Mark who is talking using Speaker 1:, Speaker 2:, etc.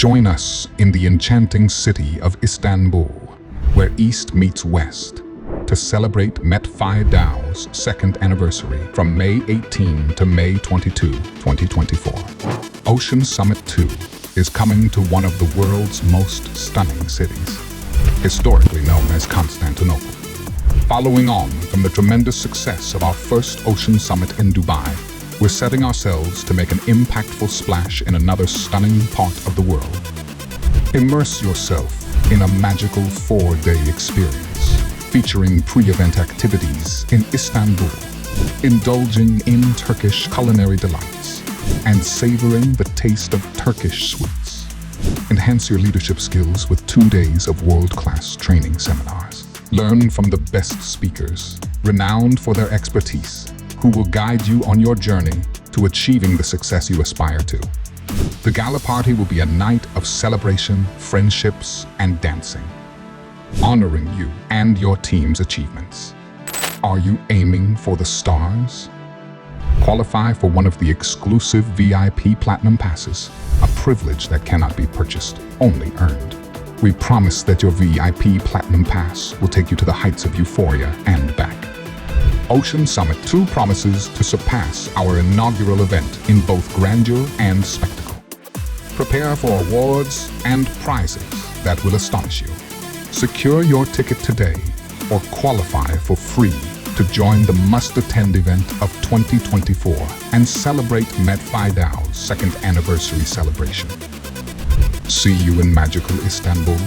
Speaker 1: Join us in the enchanting city of Istanbul, where East meets West, to celebrate Met Firdau's second anniversary from May 18 to May 22, 2024. Ocean Summit 2 is coming to one of the world's most stunning cities, historically known as Constantinople. Following on from the tremendous success of our first Ocean Summit in Dubai, we're setting ourselves to make an impactful splash in another stunning part of the world. Immerse yourself in a magical 4-day experience, featuring pre-event activities in Istanbul, indulging in Turkish culinary delights, and savoring the taste of Turkish sweets. Enhance your leadership skills with 2 days of world-class training seminars. Learn from the best speakers, renowned for their expertise, who will guide you on your journey to achieving the success you aspire to. The gala party will be a night of celebration, friendships, and dancing, honoring you and your team's achievements. Are you aiming for the stars? Qualify for one of the exclusive VIP Platinum Passes, a privilege that cannot be purchased, only earned. We promise that your VIP Platinum Pass will take you to the heights of euphoria and back. Ocean Summit 2 promises to surpass our inaugural event in both grandeur and spectacle. Prepare for awards and prizes that will astonish you. Secure your ticket today or qualify for free to join the must-attend event of 2024 and celebrate Met Firdau's second anniversary celebration. See you in magical Istanbul.